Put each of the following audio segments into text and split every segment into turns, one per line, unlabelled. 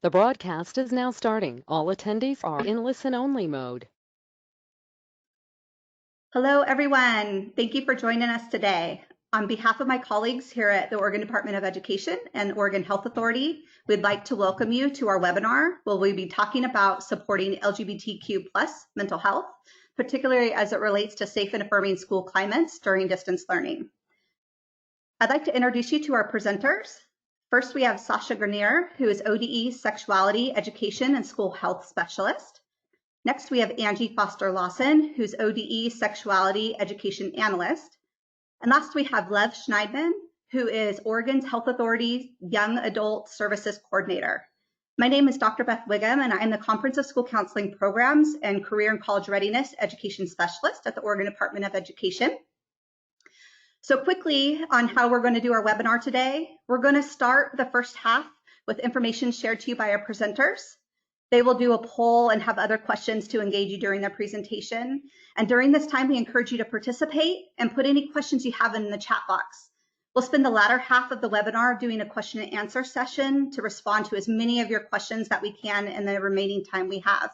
The broadcast is now starting. All attendees are in listen-only mode.
Hello, everyone. Thank you for joining us today. On behalf of my colleagues here at the Oregon Department of Education and Oregon Health Authority, we'd like to welcome you to our webinar where we'll be talking about supporting LGBTQ+ mental health, particularly as it relates to safe and affirming school climates during distance learning. I'd like to introduce you to our presenters. First, we have Sasha Grenier, who is ODE Sexuality Education and School Health Specialist. Next, we have Angie Foster-Lawson, who's ODE Sexuality Education Analyst. And last, we have Schneidman, who is Oregon's Health Authority's Young Adult Services Coordinator. My name is Dr. Beth Wiggum, and I'm the Conference of School Counseling Programs and Career and College Readiness Education Specialist at the Oregon Department of Education. So quickly on how we're going to do our webinar today, we're going to start the first half with information shared to you by our presenters. They will do a poll and have other questions to engage you during their presentation. And during this time, we encourage you to participate and put any questions you have in the chat box. We'll spend the latter half of the webinar doing a question and answer session to respond to as many of your questions that we can in the remaining time we have.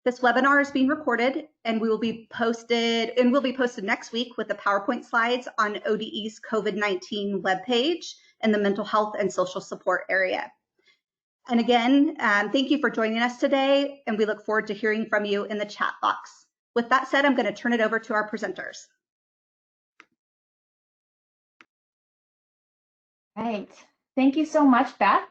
This webinar is being recorded and will be posted next week with the PowerPoint slides on ODE's COVID-19 webpage in the mental health and social support area. And again, thank you for joining us today, and we look forward to hearing from you in the chat box. With that said, I'm going to turn it over to our presenters.
Right. Thank you so much, Beth.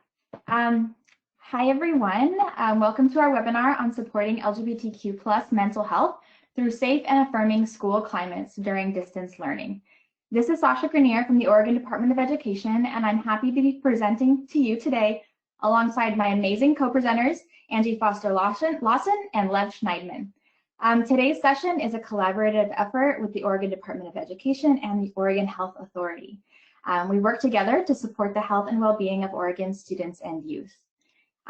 Hi, everyone. Welcome to our webinar on supporting LGBTQ+ mental health through safe and affirming school climates during distance learning. This is Sasha Grenier from the Oregon Department of Education, and I'm happy to be presenting to you today alongside my amazing co-presenters, Angie Foster-Lawson and Schneidman. Today's session is a collaborative effort with the Oregon Department of Education and the Oregon Health Authority. We work together to support the health and well-being of Oregon students and youth.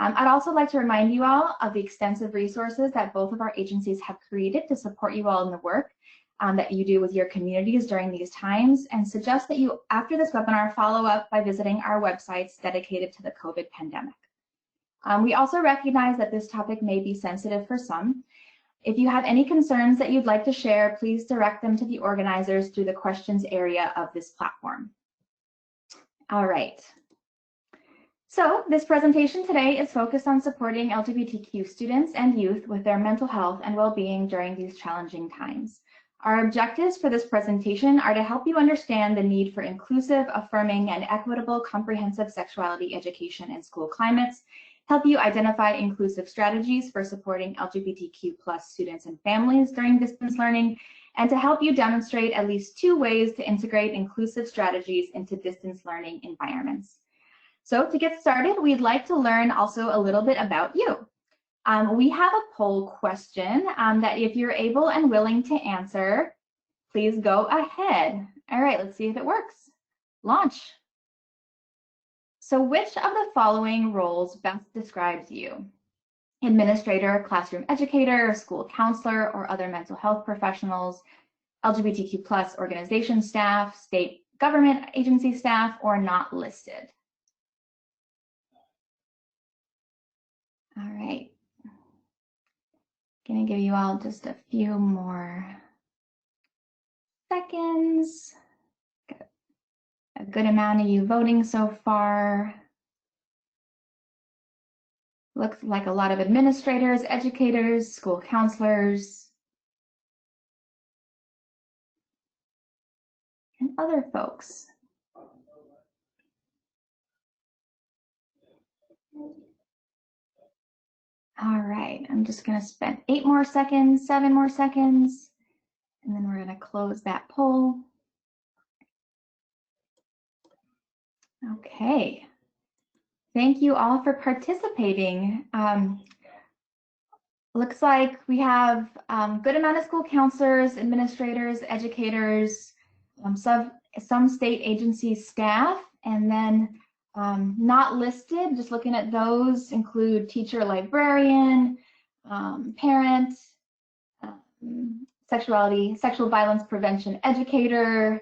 I'd also like to remind you all of the extensive resources that both of our agencies have created to support you all in the work that you do with your communities during these times, and suggest that you, after this webinar, follow up by visiting our websites dedicated to the COVID pandemic. We also recognize that this topic may be sensitive for some. If you have any concerns that you'd like to share, please direct them to the organizers through the questions area of this platform. All right. So this presentation today is focused on supporting LGBTQ students and youth with their mental health and well-being during these challenging times. Our objectives for this presentation are to help you understand the need for inclusive, affirming, and equitable comprehensive sexuality education in school climates, help you identify inclusive strategies for supporting LGBTQ+ students and families during distance learning, and to help you demonstrate at least 2 ways to integrate inclusive strategies into distance learning environments. So to get started, we'd like to learn also a little bit about you. We have a poll question that if you're able and willing to answer, please go ahead. All right, let's see if it works. Launch. So which of the following roles best describes you? Administrator, classroom educator, school counselor, or other mental health professionals, LGBTQ+ organization staff, state government agency staff, or not listed? All right. Gonna give you all just a few more seconds. Got a good amount of you voting so far. Looks like a lot of administrators, educators, school counselors, and other folks. All right, I'm just gonna spend 8 more seconds, 7 more seconds, and then we're gonna close that poll. Okay, thank you all for participating. Looks like we have a good amount of school counselors, administrators, educators, some state agency staff, and then not listed, just looking at those, include teacher, librarian, parent, sexual violence prevention educator,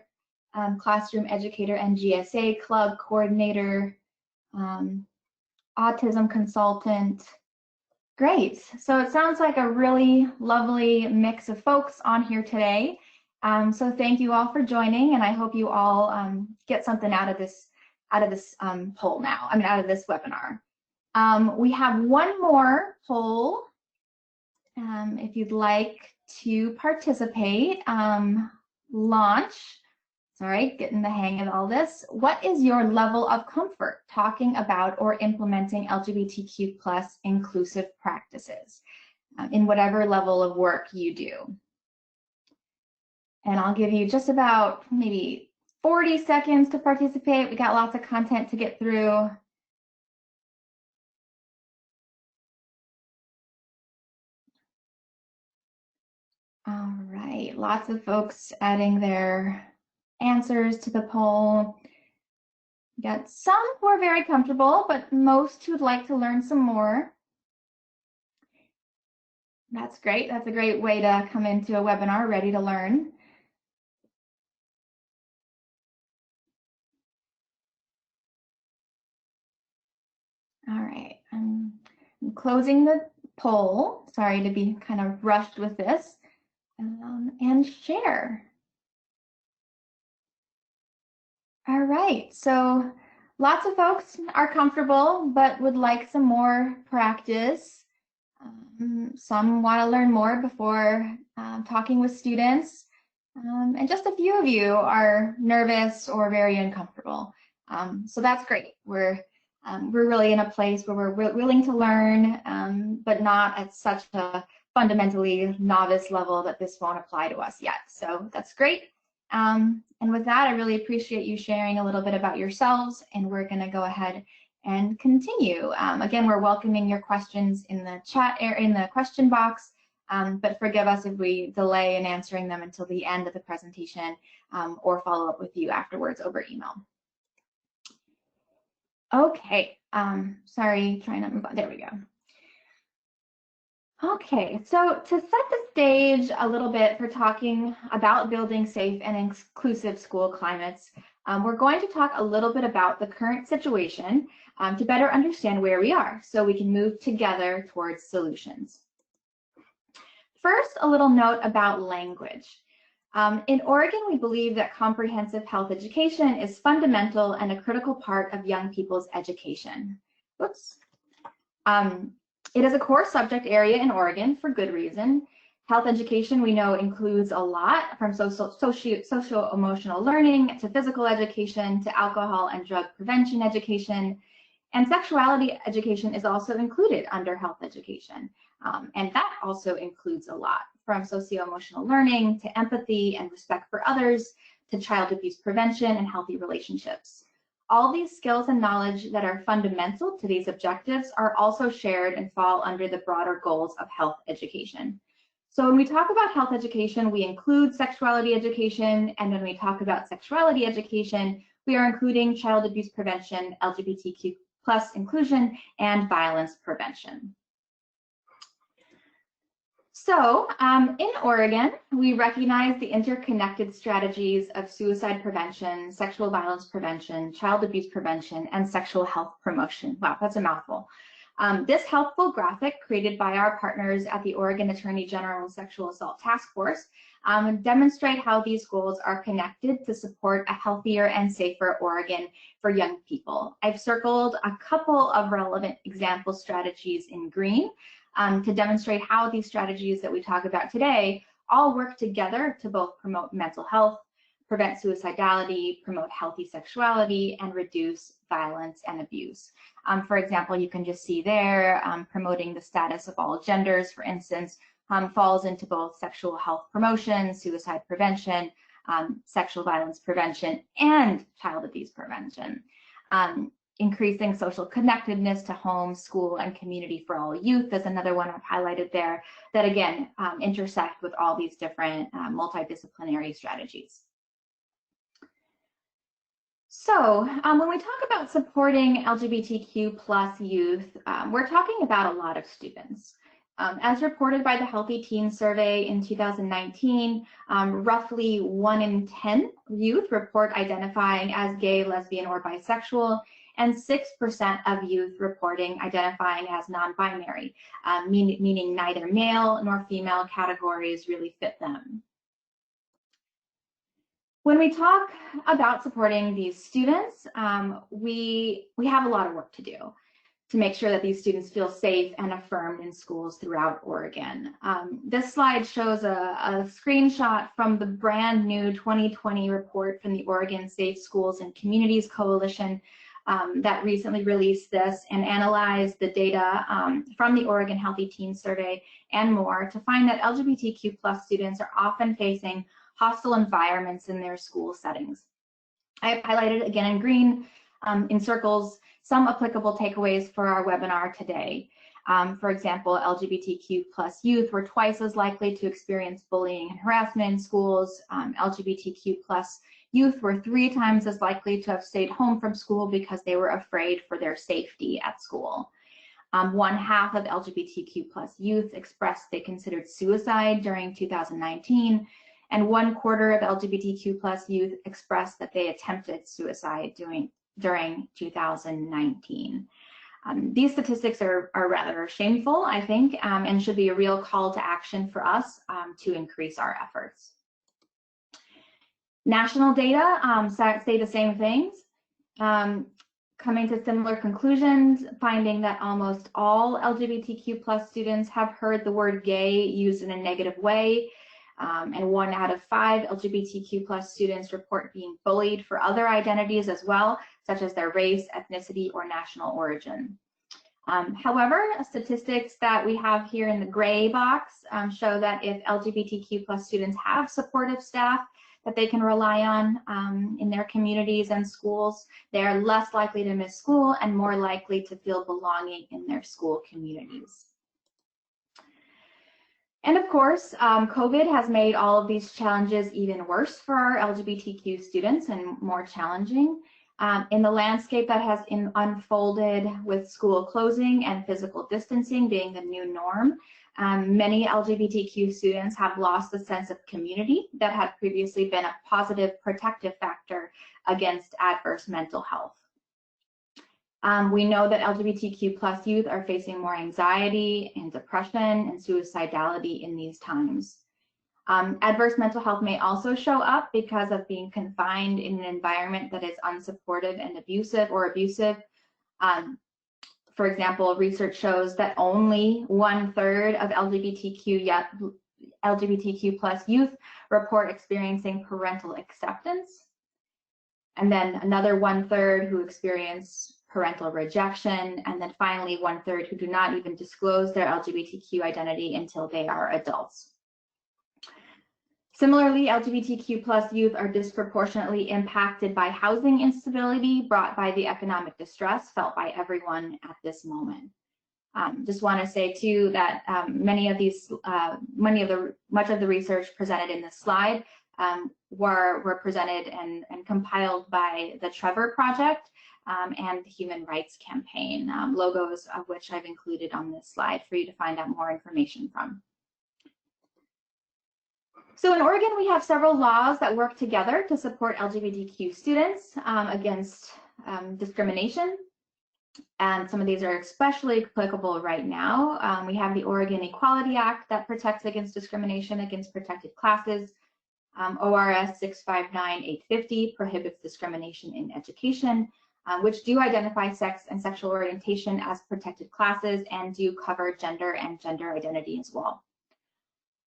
classroom educator and GSA club coordinator, autism consultant. Great. So it sounds like a really lovely mix of folks on here today. So thank you all for joining, and I hope you all get something out of this poll now. Out of this webinar. We have one more poll. If you'd like to participate, launch. Sorry, getting the hang of all this. What is your level of comfort talking about or implementing LGBTQ+ inclusive practices in whatever level of work you do? And I'll give you just about maybe 40 seconds to participate. We got lots of content to get through. All right, lots of folks adding their answers to the poll. We got some who are very comfortable, but most who would like to learn some more. That's great. That's a great way to come into a webinar ready to learn. All right, I'm closing the poll. Sorry to be kind of rushed with this. And share. All right, so lots of folks are comfortable but would like some more practice. Some want to learn more before talking with students. And just a few of you are nervous or very uncomfortable. So that's great. We're really in a place where we're willing to learn, but not at such a fundamentally novice level that this won't apply to us yet. So that's great. And with that, I really appreciate you sharing a little bit about yourselves, and we're going to go ahead and continue. Again, we're welcoming your questions in the chat or in the question box, but forgive us if we delay in answering them until the end of the presentation or follow up with you afterwards over email. Okay, sorry, trying to move on. There we go. Okay, so to set the stage a little bit for talking about building safe and inclusive school climates, we're going to talk a little bit about the current situation to better understand where we are so we can move together towards solutions. First, a little note about language. In Oregon, we believe that comprehensive health education is fundamental and a critical part of young people's education. Whoops. It is a core subject area in Oregon for good reason. Health education, we know, includes a lot from socio-emotional learning to physical education to alcohol and drug prevention education. And sexuality education is also included under health education. And that also includes a lot from socio-emotional learning to empathy and respect for others to child abuse prevention and healthy relationships. All these skills and knowledge that are fundamental to these objectives are also shared and fall under the broader goals of health education. So when we talk about health education, we include sexuality education, and when we talk about sexuality education, we are including child abuse prevention, LGBTQ+ inclusion, and violence prevention. So in Oregon, we recognize the interconnected strategies of suicide prevention, sexual violence prevention, child abuse prevention, and sexual health promotion. Wow, that's a mouthful. This helpful graphic created by our partners at the Oregon Attorney General Sexual Assault Task Force demonstrate how these goals are connected to support a healthier and safer Oregon for young people. I've circled a couple of relevant example strategies in green to demonstrate how these strategies that we talk about today all work together to both promote mental health, prevent suicidality, promote healthy sexuality, and reduce violence and abuse. For example, you can just see there, promoting the status of all genders, for instance, falls into both sexual health promotion, suicide prevention, sexual violence prevention, and child abuse prevention. Increasing social connectedness to home, school, and community for all youth is another one I've highlighted there that, again, intersect with all these different multidisciplinary strategies. So when we talk about supporting LGBTQ+ youth, we're talking about a lot of students. As reported by the Healthy Teens Survey in 2019, roughly 1 in 10 youth report identifying as gay, lesbian, or bisexual, and 6% of youth reporting identifying as non-binary, meaning neither male nor female categories really fit them. When we talk about supporting these students, we have a lot of work to do to make sure that these students feel safe and affirmed in schools throughout Oregon. This slide shows a screenshot from the brand new 2020 report from the Oregon Safe Schools and Communities Coalition that recently released this and analyzed the data from the Oregon Healthy Teen Survey and more to find that LGBTQ+ students are often facing hostile environments in their school settings. I have highlighted again in green in circles some applicable takeaways for our webinar today. For example, LGBTQ+ youth were twice as likely to experience bullying and harassment in schools. LGBTQ+ youth were 3 times as likely to have stayed home from school because they were afraid for their safety at school. 1/2 of LGBTQ+ youth expressed they considered suicide during 2019, and 1/4 of LGBTQ+ youth expressed that they attempted suicide during 2019. These statistics are rather shameful, I think, and should be a real call to action for us to increase our efforts. National data say the same things, coming to similar conclusions, finding that almost all LGBTQ+ students have heard the word gay used in a negative way, and 1 out of 5 LGBTQ+ students report being bullied for other identities as well, such as their race, ethnicity, or national origin. However, statistics that we have here in the gray box show that if LGBTQ+ students have supportive staff that they can rely on in their communities and schools, they are less likely to miss school and more likely to feel belonging in their school communities. And of course, COVID has made all of these challenges even worse for our LGBTQ students and more challenging. In the landscape that has unfolded with school closing and physical distancing being the new norm, many LGBTQ students have lost the sense of community that had previously been a positive protective factor against adverse mental health. We know that LGBTQ+ youth are facing more anxiety and depression and suicidality in these times. Adverse mental health may also show up because of being confined in an environment that is unsupportive and abusive. For example, research shows that only 1/3 of LGBTQ+ youth report experiencing parental acceptance, and then another 1/3 who experience parental rejection, and then finally 1/3 who do not even disclose their LGBTQ identity until they are adults. Similarly, LGBTQ+ youth are disproportionately impacted by housing instability brought by the economic distress felt by everyone at this moment. Just want to say too that much of the research presented in this slide were presented and compiled by the Trevor Project and the Human Rights Campaign, logos of which I've included on this slide for you to find out more information from. So in Oregon, we have several laws that work together to support LGBTQ students against discrimination. And some of these are especially applicable right now. We have the Oregon Equality Act that protects against discrimination against protected classes. ORS 659-850 prohibits discrimination in education, which do identify sex and sexual orientation as protected classes and do cover gender and gender identity as well.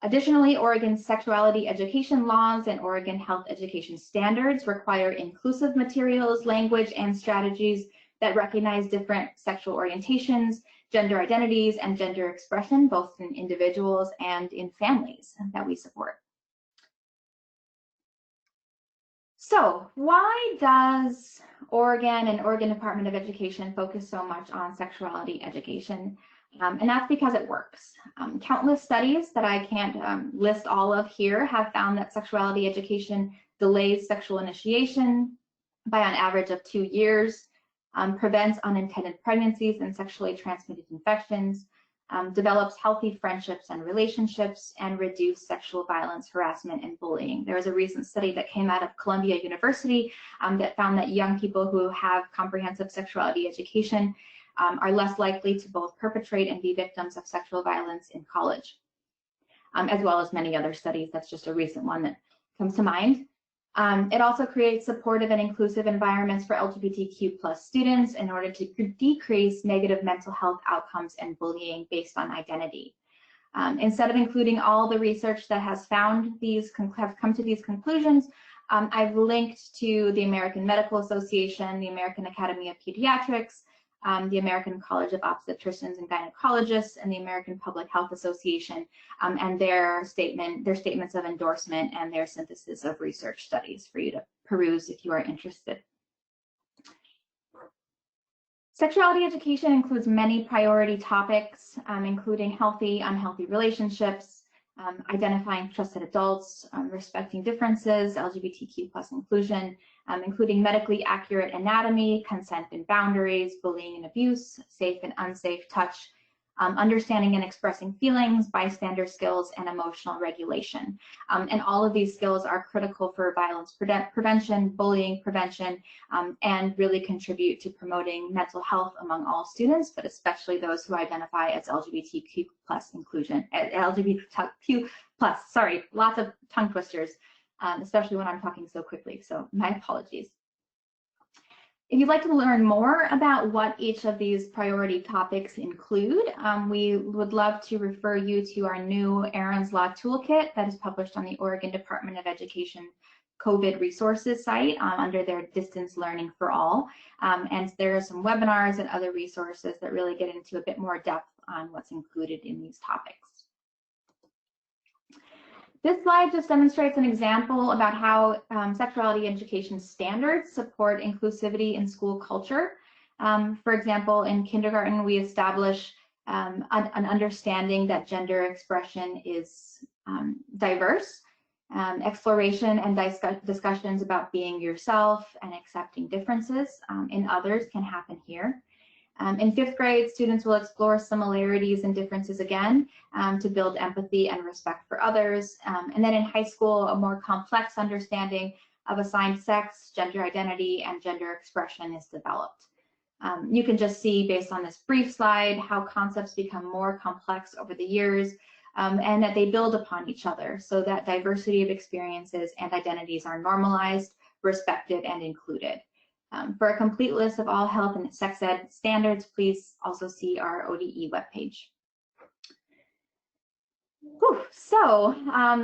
Additionally, Oregon's sexuality education laws and Oregon health education standards require inclusive materials, language, and strategies that recognize different sexual orientations, gender identities, and gender expression, both in individuals and in families that we support. So why does Oregon and Oregon Department of Education focus so much on sexuality education? And that's because it works. Countless studies that I can't list all of here have found that sexuality education delays sexual initiation by an average of 2 years, prevents unintended pregnancies and sexually transmitted infections, develops healthy friendships and relationships, and reduce sexual violence, harassment, and bullying. There was a recent study that came out of Columbia University that found that young people who have comprehensive sexuality education are less likely to both perpetrate and be victims of sexual violence in college, as well as many other studies. That's just a recent one that comes to mind. It also creates supportive and inclusive environments for LGBTQ+ students in order to decrease negative mental health outcomes and bullying based on identity. Instead of including all the research that has found these, have come to these conclusions, I've linked to the American Medical Association, the American Academy of Pediatrics, the American College of Obstetricians and Gynecologists, and the American Public Health Association, and their statements of endorsement and their synthesis of research studies for you to peruse if you are interested. Sexuality education includes many priority topics, including healthy, unhealthy relationships, identifying trusted adults, respecting differences, LGBTQ+ inclusion, including medically accurate anatomy, consent and boundaries, bullying and abuse, safe and unsafe touch, understanding and expressing feelings, bystander skills, and emotional regulation. And all of these skills are critical for violence prevention, bullying prevention, and really contribute to promoting mental health among all students, but especially those who identify as LGBTQ+ inclusion, LGBTQ+, sorry, lots of tongue twisters, especially when I'm talking so quickly, so my apologies. If you'd like to learn more about what each of these priority topics include, we would love to refer you to our new Aaron's Law Toolkit that is published on the Oregon Department of Education COVID resources site under their Distance Learning for All. And there are some webinars and other resources that really get into a bit more depth on what's included in these topics. This slide just demonstrates an example about how sexuality education standards support inclusivity in school culture. For example, in kindergarten, we establish an understanding that gender expression is diverse. Exploration and discussions about being yourself and accepting differences in others can happen here. In 5th grade, students will explore similarities and differences again to build empathy and respect for others. And then in high school, a more complex understanding of assigned sex, gender identity, and gender expression is developed. You can just see based on this brief slide how concepts become more complex over the years and that they build upon each other so that diversity of experiences and identities are normalized, respected, and included. For a complete list of all health and sex ed standards, please also see our ODE webpage. So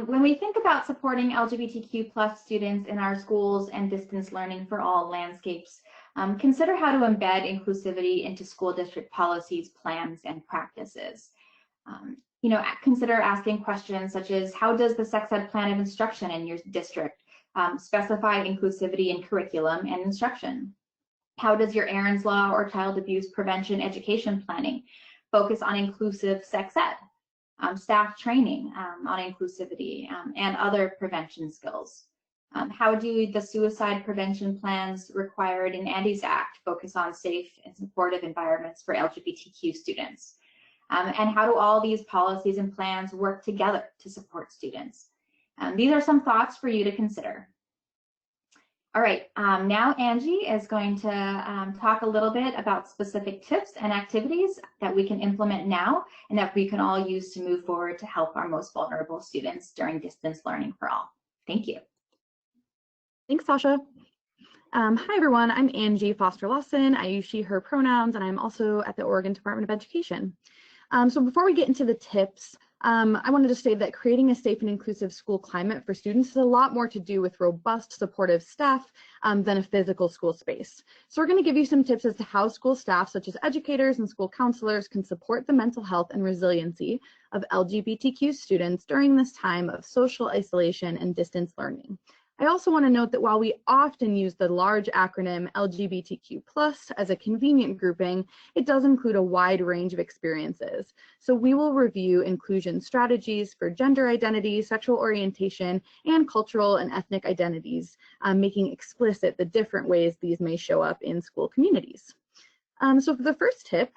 when we think about supporting LGBTQ+ students in our schools and distance learning for all landscapes, consider how to embed inclusivity into school district policies, plans, and practices. Consider asking questions such as, how does the sex ed plan of instruction in your district specify inclusivity in curriculum and instruction? How does your Aaron's Law or child abuse prevention education planning focus on inclusive sex ed, staff training on inclusivity, and other prevention skills? How do the suicide prevention plans required in Andy's Act focus on safe and supportive environments for LGBTQ students? And how do all these policies and plans work together to support students? These are some thoughts for you to consider. All right, now Angie is going to talk a little bit about specific tips and activities that we can implement now and that we can all use to move forward to help our most vulnerable students during distance learning for all. Thank you.
Thanks, Sasha. Hi, everyone. I'm Angie Foster-Lawson. I use she, her pronouns, and I'm also at the Oregon Department of Education. So before we get into the tips, I wanted to state that creating a safe and inclusive school climate for students is a lot more to do with robust, supportive staff than a physical school space. So we're going to give you some tips as to how school staff, such as educators and school counselors, can support the mental health and resiliency of LGBTQ students during this time of social isolation and distance learning. I also want to note that while we often use the large acronym LGBTQ+ as a convenient grouping, it does include a wide range of experiences. So we will review inclusion strategies for gender identity, sexual orientation, and cultural and ethnic identities, making explicit the different ways these may show up in school communities. So for the first tip,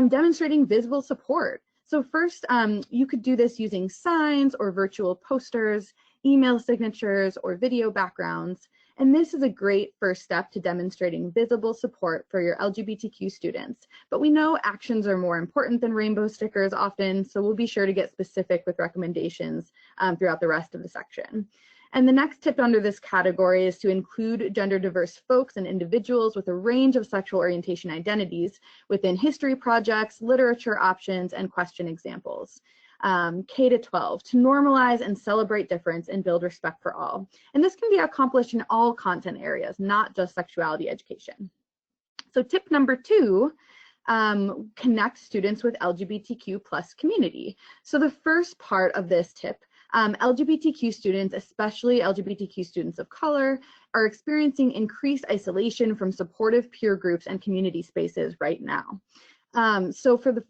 demonstrating visible support. So first, you could do this using signs or virtual posters, email signatures, or video backgrounds. And this is a great first step to demonstrating visible support for your LGBTQ students. But we know actions are more important than rainbow stickers often, so we'll be sure to get specific with recommendations throughout the rest of the section. And the next tip under this category is to include gender diverse folks and individuals with a range of sexual orientation identities within history projects, literature options, and question examples. K to 12, to normalize and celebrate difference and build respect for all. And this can be accomplished in all content areas, not just sexuality education. So tip number 2, connect students with LGBTQ plus community. So the first part of this tip, LGBTQ students, especially LGBTQ students of color, are experiencing increased isolation from supportive peer groups and community spaces right now. So for the,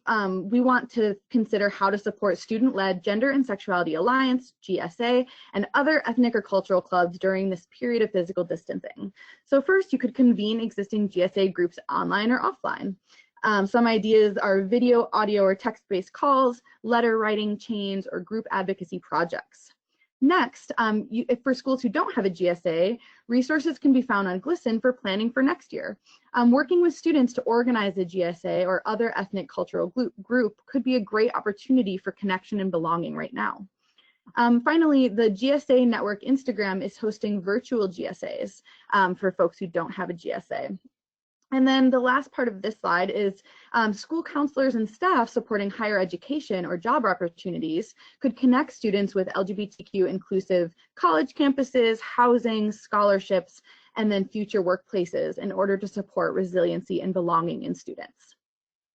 we want to consider how to support student-led Gender and Sexuality Alliance, GSA, and other ethnic or cultural clubs during this period of physical distancing. So first, you could convene existing GSA groups online or offline. Some ideas are video, audio, or text-based calls, letter writing chains, or group advocacy projects. Next, for schools who don't have a GSA, resources can be found on GLSEN for planning for next year. Working with students to organize a GSA or other ethnic cultural group could be a great opportunity for connection and belonging right now. Finally, the GSA Network Instagram is hosting virtual GSAs for folks who don't have a GSA. And then the last part of this slide is school counselors and staff supporting higher education or job opportunities could connect students with LGBTQ inclusive college campuses, housing, scholarships, and then future workplaces in order to support resiliency and belonging in students.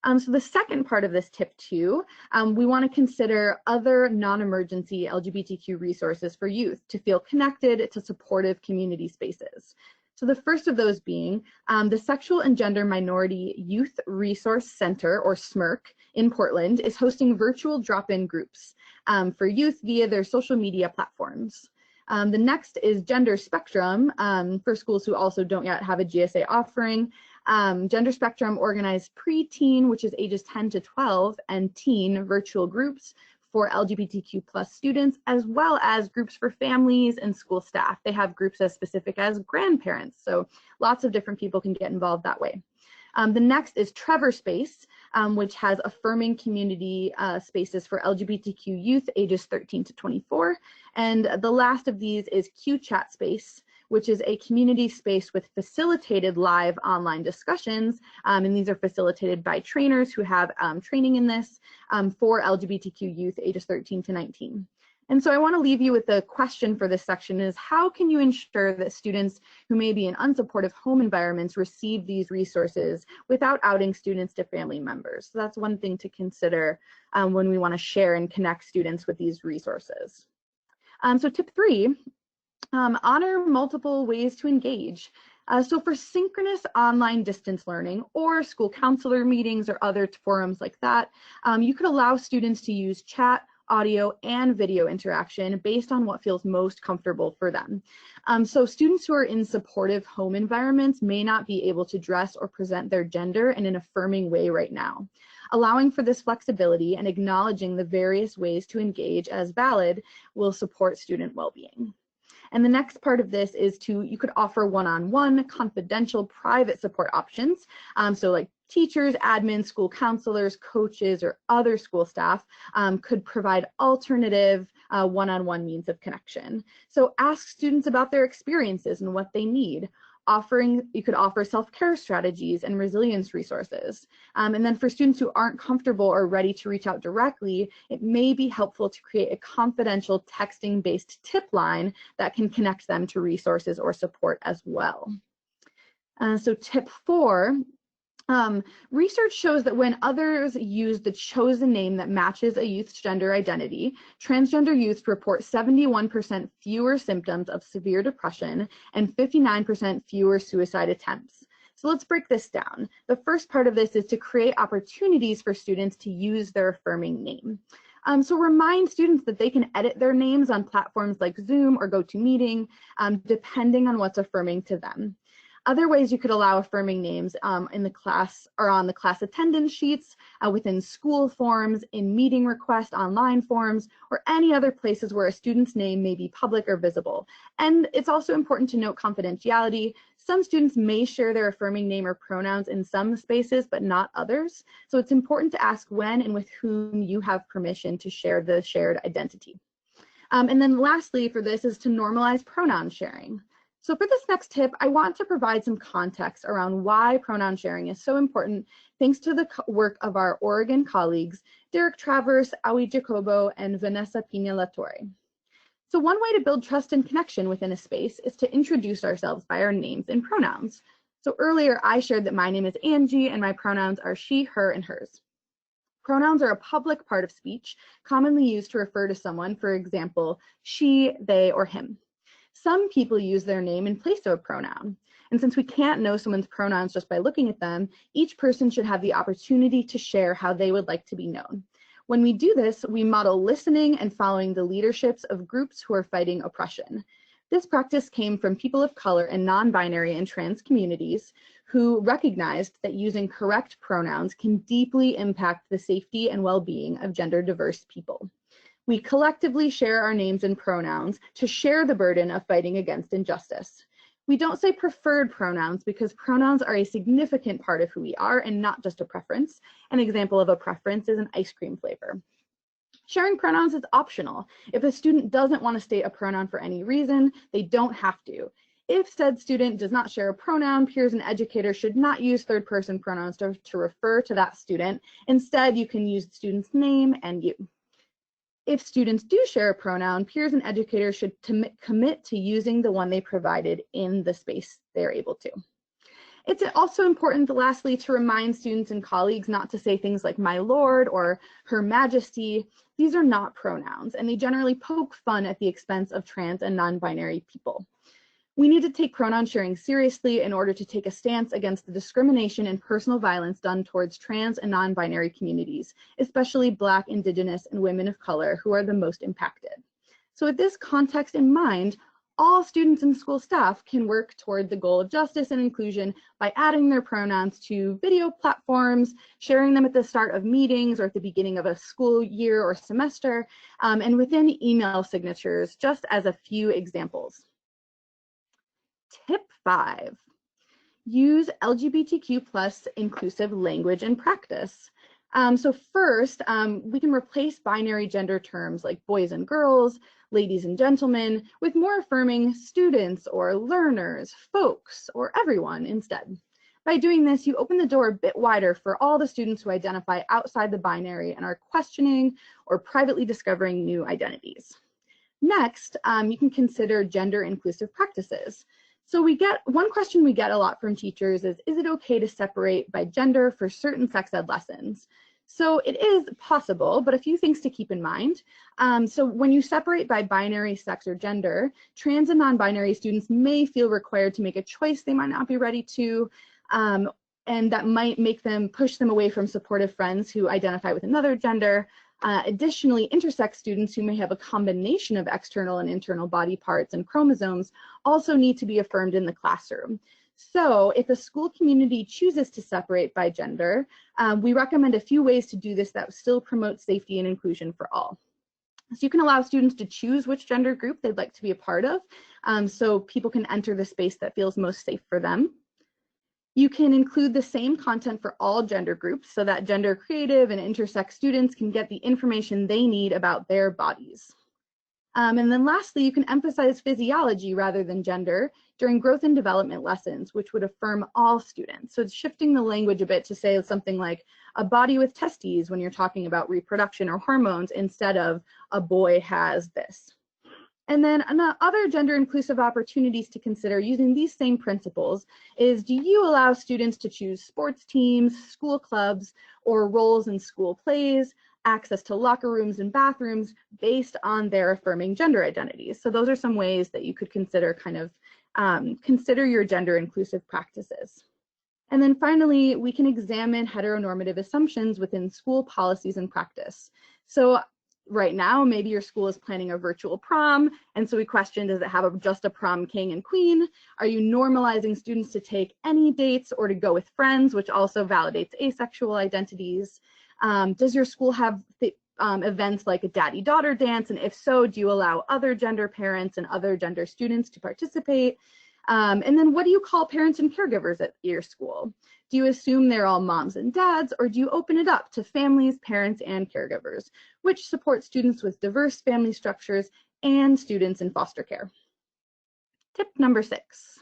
So the second part of this tip 2, we want to consider other non-emergency LGBTQ resources for youth to feel connected to supportive community spaces. So the first of those being the Sexual and Gender Minority Youth Resource Center, or SMYRC, in Portland is hosting virtual drop-in groups for youth via their social media platforms. The next is Gender Spectrum for schools who also don't yet have a GSA offering. Gender Spectrum organized pre-teen, which is ages 10 to 12, and teen virtual groups for LGBTQ plus students, as well as groups for families and school staff. They have groups as specific as grandparents, so lots of different people can get involved that way. The next is Trevor Space, which has affirming community spaces for LGBTQ youth ages 13 to 24. And the last of these is Q Chat Space, which is a community space with facilitated live online discussions. And these are facilitated by trainers who have training in this for LGBTQ youth ages 13 to 19. And so I want to leave you with the question for this section is, how can you ensure that students who may be in unsupportive home environments receive these resources without outing students to family members? So that's one thing to consider when we want to share and connect students with these resources. So tip 3, honor multiple ways to engage. So for synchronous online distance learning or school counselor meetings or other forums like that, you could allow students to use chat, audio, and video interaction based on what feels most comfortable for them. So students who are in supportive home environments may not be able to dress or present their gender in an affirming way right now. Allowing for this flexibility and acknowledging the various ways to engage as valid will support student well-being. And the next part of this is you could offer one-on-one, confidential, private support options. So like teachers, admins, school counselors, coaches, or other school staff could provide alternative one-on-one means of connection. So ask students about their experiences and what they need. You could offer self-care strategies and resilience resources. And then for students who aren't comfortable or ready to reach out directly, it may be helpful to create a confidential texting-based tip line that can connect them to resources or support as well. So tip 4, research shows that when others use the chosen name that matches a youth's gender identity, transgender youth report 71% fewer symptoms of severe depression and 59% fewer suicide attempts. So let's break this down. The first part of this is to create opportunities for students to use their affirming name. So remind students that they can edit their names on platforms like Zoom or GoToMeeting, depending on what's affirming to them. Other ways you could allow affirming names in the class or on the class attendance sheets, within school forms, in meeting request, online forms, or any other places where a student's name may be public or visible. And it's also important to note confidentiality. Some students may share their affirming name or pronouns in some spaces, but not others. So it's important to ask when and with whom you have permission to share the shared identity. And then lastly for this is to normalize pronoun sharing. So for this next tip, I want to provide some context around why pronoun sharing is so important, thanks to the work of our Oregon colleagues, Derek Travers, Aoi Jacobo, and Vanessa Pina-Latorre. So one way to build trust and connection within a space is to introduce ourselves by our names and pronouns. So earlier I shared that my name is Angie and my pronouns are she, her, and hers. Pronouns are a public part of speech, commonly used to refer to someone, for example, she, they, or him. Some people use their name in place of a pronoun. And since we can't know someone's pronouns just by looking at them, each person should have the opportunity to share how they would like to be known. When we do this, we model listening and following the leaderships of groups who are fighting oppression. This practice came from people of color and non-binary and trans communities who recognized that using correct pronouns can deeply impact the safety and well-being of gender diverse people. We collectively share our names and pronouns to share the burden of fighting against injustice. We don't say preferred pronouns because pronouns are a significant part of who we are and not just a preference. An example of a preference is an ice cream flavor. Sharing pronouns is optional. If a student doesn't want to state a pronoun for any reason, they don't have to. If said student does not share a pronoun, peers and educators should not use third-person pronouns to refer to that student. Instead, you can use the student's name and you. If students do share a pronoun, peers and educators should commit to using the one they provided in the space they're able to. It's also important, lastly, to remind students and colleagues not to say things like my lord or her majesty. These are not pronouns, and they generally poke fun at the expense of trans and non-binary people. We need to take pronoun sharing seriously in order to take a stance against the discrimination and personal violence done towards trans and non-binary communities, especially Black, Indigenous, and women of color who are the most impacted. So with this context in mind, all students and school staff can work toward the goal of justice and inclusion by adding their pronouns to video platforms, sharing them at the start of meetings or at the beginning of a school year or semester, and within email signatures, just as a few examples. Tip 5, use LGBTQ+ inclusive language and practice. So first, we can replace binary gender terms like boys and girls, ladies and gentlemen, with more affirming students or learners, folks, or everyone instead. By doing this, you open the door a bit wider for all the students who identify outside the binary and are questioning or privately discovering new identities. Next, you can consider gender inclusive practices. So one question we get a lot from teachers is it okay to separate by gender for certain sex ed lessons? So it is possible, but a few things to keep in mind. So when you separate by binary, sex, or gender, trans and non-binary students may feel required to make a choice they might not be ready to, and that might make them push them away from supportive friends who identify with another gender. Additionally, intersex students who may have a combination of external and internal body parts and chromosomes also need to be affirmed in the classroom. So if a school community chooses to separate by gender, we recommend a few ways to do this that still promote safety and inclusion for all. So you can allow students to choose which gender group they'd like to be a part of, so people can enter the space that feels most safe for them. You can include the same content for all gender groups so that gender creative and intersex students can get the information they need about their bodies. And then lastly, you can emphasize physiology rather than gender during growth and development lessons, which would affirm all students. So it's shifting the language a bit to say something like a body with testes when you're talking about reproduction or hormones instead of a boy has this. And then other gender inclusive opportunities to consider using these same principles is, do you allow students to choose sports teams, school clubs, or roles in school plays, access to locker rooms and bathrooms based on their affirming gender identities? So those are some ways that you could consider consider your gender inclusive practices. And then finally, we can examine heteronormative assumptions within school policies and practice. So right now, maybe your school is planning a virtual prom, and so we question, does it have just a prom king and queen? Are you normalizing students to take any dates or to go with friends, which also validates asexual identities? Does your school have events like a daddy-daughter dance, and if so, do you allow other gender parents and other gender students to participate? And then what do you call parents and caregivers at your school? Do you assume they're all moms and dads, or do you open it up to families, parents, and caregivers, which support students with diverse family structures and students in foster care? Tip number 6,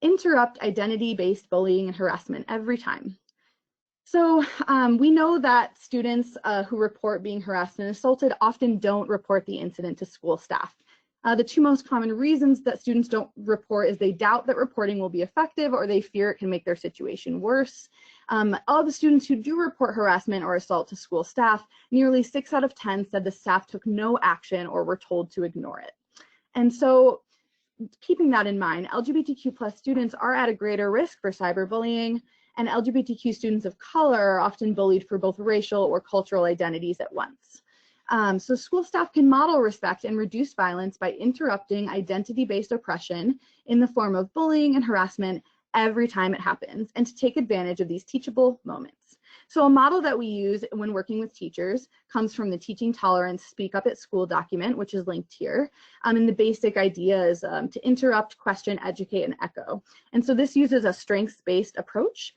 interrupt identity-based bullying and harassment every time. So we know that students who report being harassed and assaulted often don't report the incident to school staff. The 2 most common reasons that students don't report is they doubt that reporting will be effective, or they fear it can make their situation worse. Of the students who do report harassment or assault to school staff, nearly 6 out of 10 said the staff took no action or were told to ignore it. And so keeping that in mind, LGBTQ+ students are at a greater risk for cyberbullying, and LGBTQ students of color are often bullied for both racial or cultural identities at once. So school staff can model respect and reduce violence by interrupting identity-based oppression in the form of bullying and harassment every time it happens, and to take advantage of these teachable moments. So a model that we use when working with teachers comes from the Teaching Tolerance Speak Up at School document, which is linked here. And the basic idea is to interrupt, question, educate, and echo. And so this uses a strengths-based approach,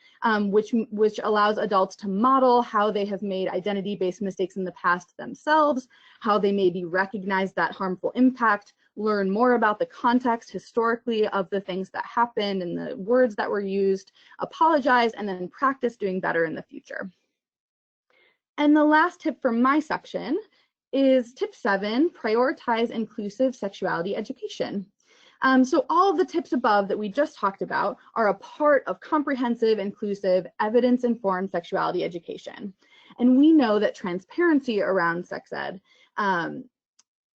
which allows adults to model how they have made identity-based mistakes in the past themselves, how they maybe recognize that harmful impact, learn more about the context historically of the things that happened and the words that were used, apologize, and then practice doing better in the future. And the last tip from my section is tip 7, prioritize inclusive sexuality education. So all of the tips above that we just talked about are a part of comprehensive, inclusive, evidence-informed sexuality education. And we know that transparency around sex ed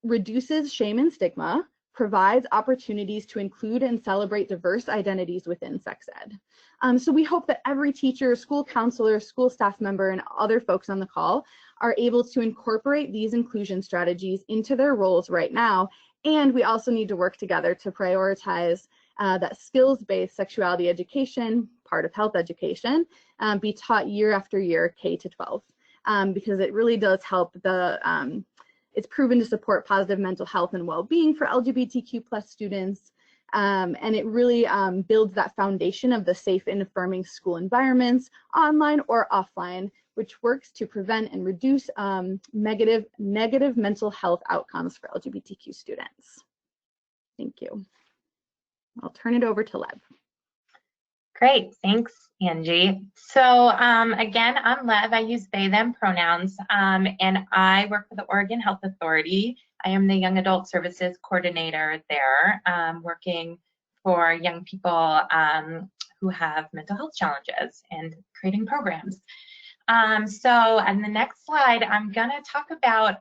reduces shame and stigma, provides opportunities to include and celebrate diverse identities within sex ed. So we hope that every teacher, school counselor, school staff member, and other folks on the call are able to incorporate these inclusion strategies into their roles right now. And we also need to work together to prioritize that skills-based sexuality education, part of health education, be taught year after year, K to 12, because it really does help the it's proven to support positive mental health and well-being for LGBTQ+ students, and it really builds that foundation of the safe and affirming school environments, online or offline, which works to prevent and reduce negative mental health outcomes for LGBTQ students. Thank you. I'll turn it over to Lev.
Great, thanks, Angie. So again, I'm Lev. I use they, them pronouns, and I work for the Oregon Health Authority. I am the Young Adult Services Coordinator there, working for young people who have mental health challenges and creating programs. So on the next slide, I'm going to talk about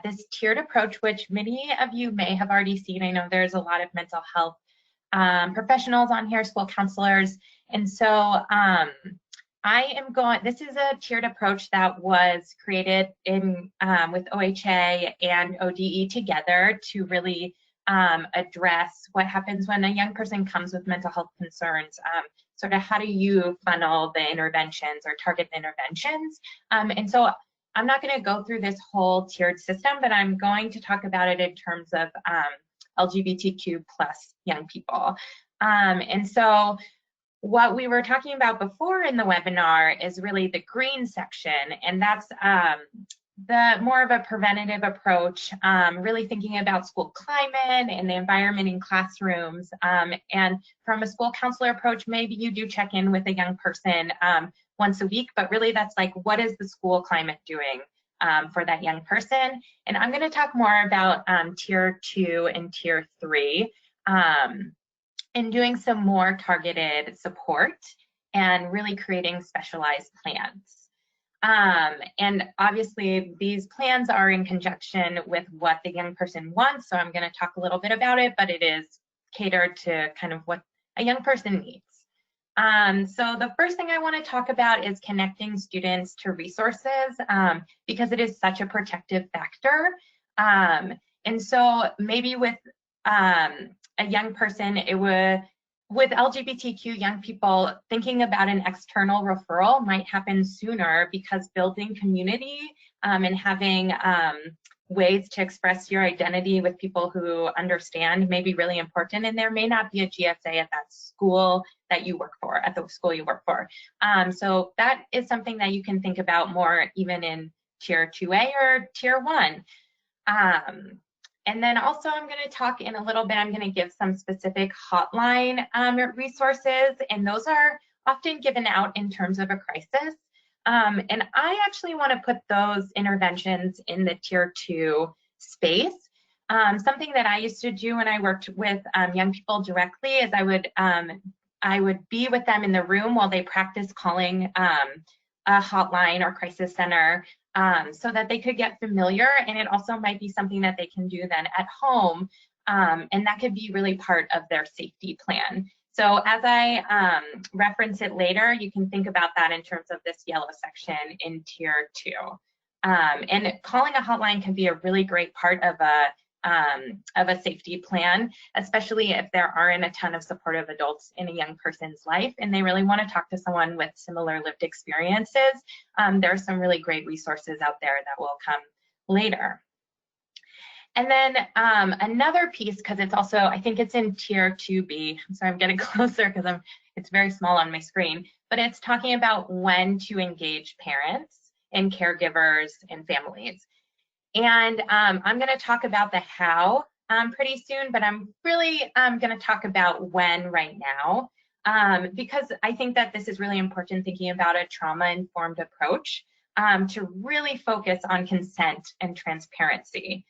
this tiered approach, which many of you may have already seen. I know there's a lot of mental health professionals on here, school counselors, and so this is a tiered approach that was created in with OHA and ODE together to really address what happens when a young person comes with mental health concerns. Sort of how do you funnel the interventions or target the interventions? And so I'm not going to go through this whole tiered system, but I'm going to talk about it in terms of LGBTQ+ young people. And so what we were talking about before in the webinar is really the green section, and that's the more of a preventative approach, really thinking about school climate and the environment in classrooms. And from a school counselor approach, maybe you do check in with a young person once a week, but really that's like, what is the school climate doing for that young person? And I'm going to talk more about tier 2 and tier 3 and doing some more targeted support and really creating specialized plans. And obviously these plans are in conjunction with what the young person wants. So I'm going to talk a little bit about it, but it is catered to kind of what a young person needs. So the first thing I want to talk about is connecting students to resources, because it is such a protective factor. And so maybe with a young person, with LGBTQ young people, thinking about an external referral might happen sooner, because building community and having ways to express your identity with people who understand may be really important, and there may not be a GSA at that school that you work for, at the school you work for. So that is something that you can think about more even in Tier 2A or Tier 1. And then also I'm going to talk in a little bit, I'm going to give some specific hotline resources, and those are often given out in terms of a crisis. And I actually want to put those interventions in the Tier 2 space. Something that I used to do when I worked with young people directly is I would be with them in the room while they practice calling a hotline or crisis center, so that they could get familiar, and it also might be something that they can do then at home, and that could be really part of their safety plan. So as I reference it later, you can think about that in terms of this yellow section in Tier 2. And calling a hotline can be a really great part of a safety plan, especially if there aren't a ton of supportive adults in a young person's life and they really want to talk to someone with similar lived experiences. There are some really great resources out there that will come later. And then another piece, because it's also, I think it's in Tier 2B, so I'm getting closer because it's very small on my screen, but it's talking about when to engage parents and caregivers and families. And I'm going to talk about the how pretty soon, but I'm really going to talk about when right now, because I think that this is really important, thinking about a trauma-informed approach to really focus on consent and transparency.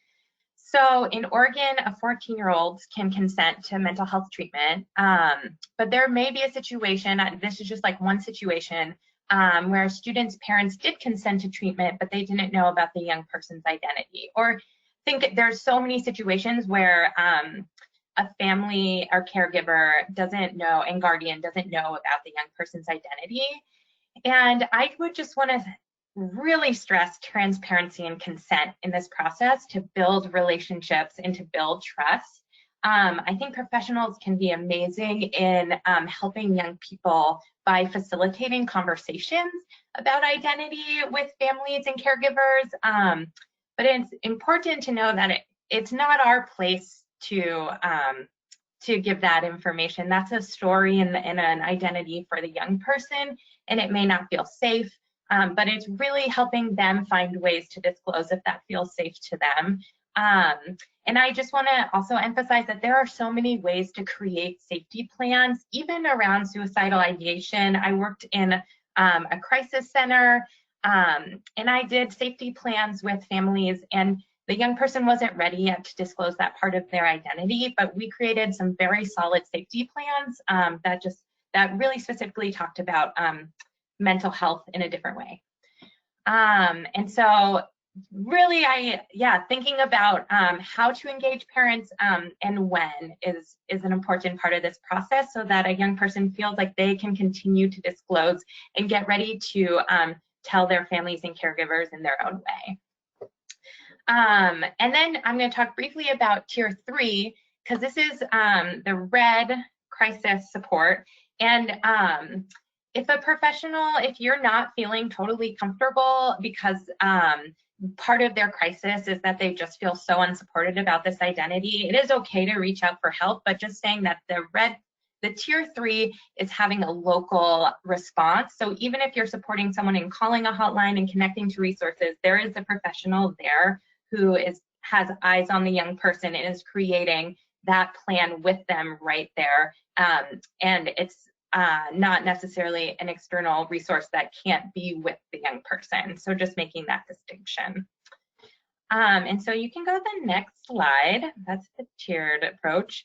So in Oregon, a 14-year-old can consent to mental health treatment, but there may be a situation, this is just like one situation, where a student's parents did consent to treatment, but they didn't know about the young person's identity. Or think there's so many situations where a family or caregiver doesn't know, and guardian doesn't know about the young person's identity. And I would just want to really stress transparency and consent in this process to build relationships and to build trust. I think professionals can be amazing in helping young people by facilitating conversations about identity with families and caregivers. But it's important to know that it's not our place to give that information. That's a story and an identity for the young person, and it may not feel safe. But it's really helping them find ways to disclose if that feels safe to them. And I just want to also emphasize that there are so many ways to create safety plans, even around suicidal ideation. I worked in a crisis center, and I did safety plans with families, and the young person wasn't ready yet to disclose that part of their identity, but we created some very solid safety plans that really specifically talked about mental health in a different way. And so really, thinking about how to engage parents and when is an important part of this process, so that a young person feels like they can continue to disclose and get ready to tell their families and caregivers in their own way. And then I'm going to talk briefly about Tier 3, because this is the red crisis support. And if you're not feeling totally comfortable because part of their crisis is that they just feel so unsupported about this identity, it is okay to reach out for help, but just saying that the Tier 3 is having a local response. So even if you're supporting someone in calling a hotline and connecting to resources, there is a professional there who has eyes on the young person and is creating that plan with them right there. And it's not necessarily an external resource that can't be with the young person. So just making that distinction. And so you can go to the next slide. That's the tiered approach.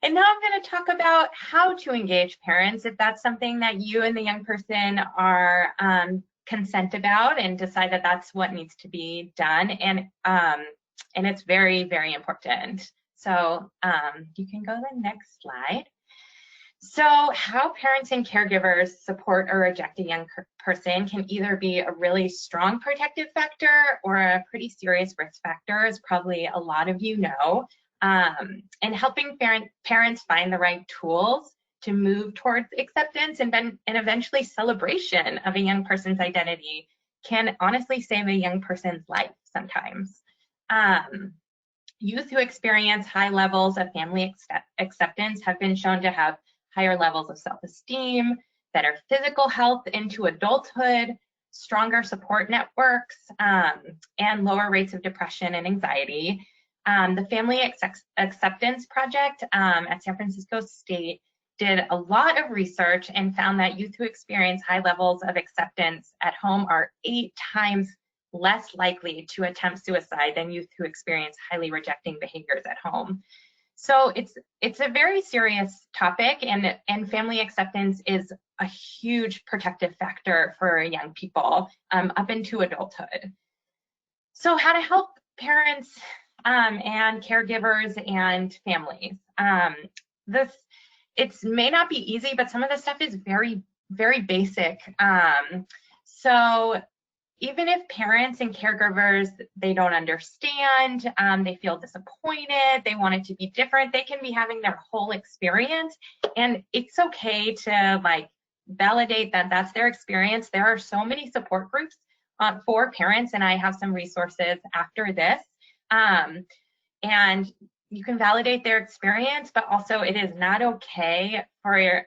And now I'm going to talk about how to engage parents if that's something that you and the young person are consent about and decide that that's what needs to be done. And it's very, very important. So you can go to the next slide. So how parents and caregivers support or reject a young person can either be a really strong protective factor or a pretty serious risk factor, as probably a lot of you know. And helping parents find the right tools to move towards acceptance and eventually celebration of a young person's identity can honestly save a young person's life sometimes. Youth who experience high levels of family acceptance have been shown to have higher levels of self-esteem, better physical health into adulthood, stronger support networks, and lower rates of depression and anxiety. The Family Acceptance Project at San Francisco State did a lot of research and found that youth who experience high levels of acceptance at home are 8 times less likely to attempt suicide than youth who experience highly rejecting behaviors at home. So it's a very serious topic, and family acceptance is a huge protective factor for young people up into adulthood. So how to help parents and caregivers and families. It may not be easy, but some of the stuff is very, very basic. So even if parents and caregivers, they don't understand, they feel disappointed, they want it to be different, they can be having their whole experience, and it's okay to like validate that that's their experience. There are so many support groups for parents, and I have some resources after this. And you can validate their experience, but also it is not okay for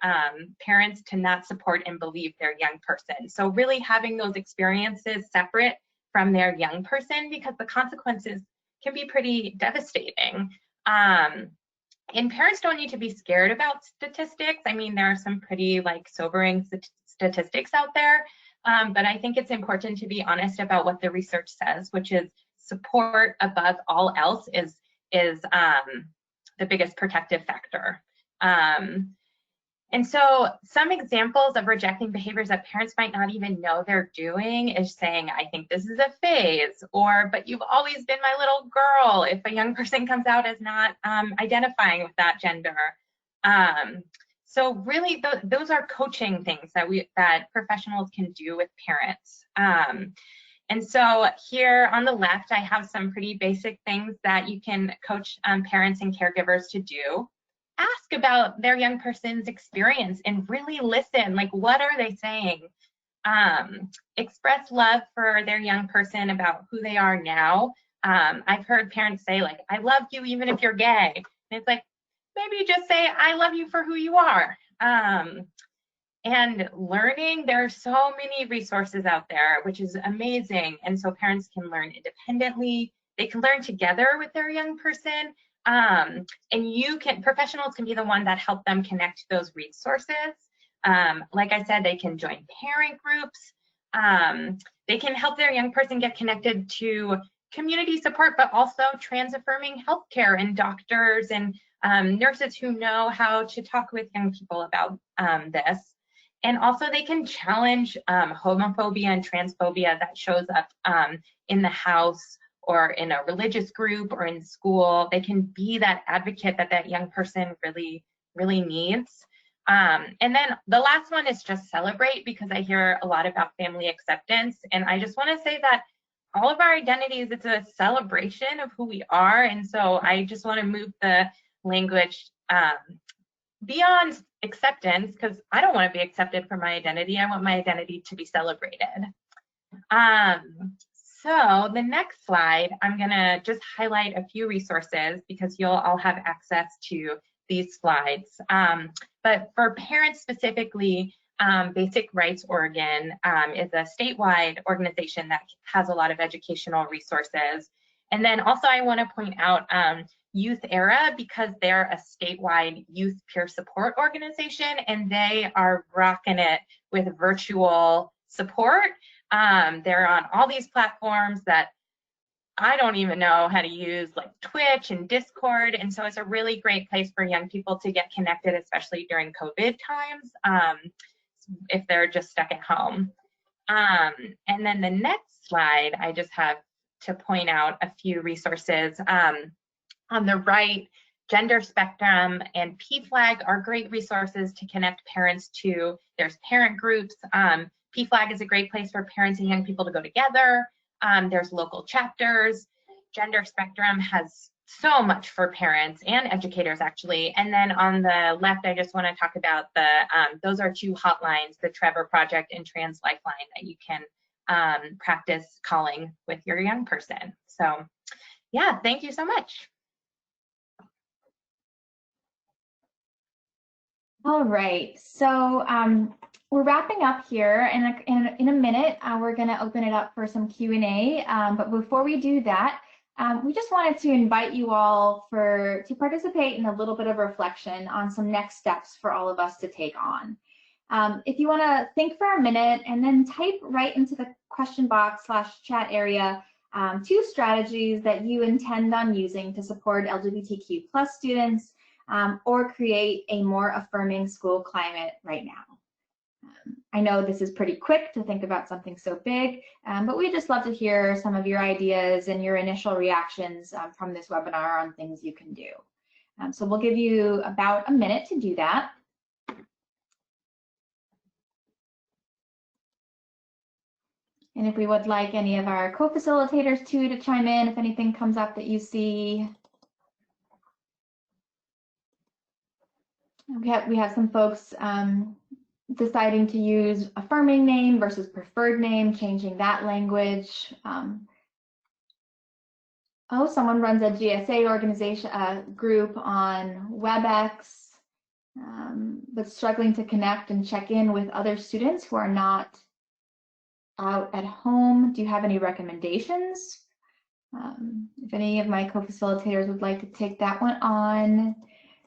parents to not support and believe their young person. So really having those experiences separate from their young person, because the consequences can be pretty devastating. And parents don't need to be scared about statistics. I mean, there are some pretty like sobering statistics out there, but I think it's important to be honest about what the research says, which is support above all else is the biggest protective factor. And so some examples of rejecting behaviors that parents might not even know they're doing is saying, I think this is a phase, or, but you've always been my little girl, if a young person comes out as not identifying with that gender. So really those are coaching things that professionals can do with parents. And so here on the left, I have some pretty basic things that you can coach parents and caregivers to do. Ask about their young person's experience and really listen, like what are they saying? Express love for their young person about who they are now. I've heard parents say like, I love you even if you're gay. And it's like, maybe just say, I love you for who you are. And learning, there are so many resources out there, which is amazing. And so parents can learn independently. They can learn together with their young person. And professionals can be the one that help them connect to those resources. Like I said, they can join parent groups. They can help their young person get connected to community support, but also trans-affirming healthcare and doctors and nurses who know how to talk with young people about this. And also they can challenge homophobia and transphobia that shows up in the house or in a religious group or in school. They can be that advocate that young person really, really needs. And then the last one is just celebrate, because I hear a lot about family acceptance. And I just want to say that all of our identities, it's a celebration of who we are. And so I just want to move the language beyond acceptance, because I don't want to be accepted for my identity. I want my identity to be celebrated. So the next slide, I'm going to just highlight a few resources because you'll all have access to these slides. But for parents specifically, Basic Rights Oregon is a statewide organization that has a lot of educational resources. And then also I want to point out Youth Era, because they're a statewide youth peer support organization, and they are rocking it with virtual support. They're on all these platforms that I don't even know how to use, like Twitch and Discord. And so it's a really great place for young people to get connected, especially during COVID times, if they're just stuck at home. And then the next slide, I just have to point out a few resources. On the right, Gender Spectrum and PFLAG are great resources to connect parents to. There's parent groups. PFLAG is a great place for parents and young people to go together. There's local chapters. Gender Spectrum has so much for parents and educators, actually. And then on the left, I just want to talk about the, those are 2 hotlines, the Trevor Project and Trans Lifeline, that you can practice calling with your young person. So yeah, thank you so much.
All right, so we're wrapping up here, and in a minute, we're going to open it up for some Q&A. But before we do that, we just wanted to invite you all to participate in a little bit of reflection on some next steps for all of us to take on. If you want to think for a minute and then type right into the question box / chat area 2 strategies that you intend on using to support LGBTQ+ students or create a more affirming school climate right now. I know this is pretty quick to think about something so big, but we'd just love to hear some of your ideas and your initial reactions from this webinar on things you can do. So we'll give you about a minute to do that. And if we would like any of our co-facilitators to chime in if anything comes up that you see. We have some folks deciding to use affirming name versus preferred name, changing that language. Oh, someone runs a GSA organization group on WebEx, but struggling to connect and check in with other students who are not out at home. Do you have any recommendations? If any of my co-facilitators would like to take that one on.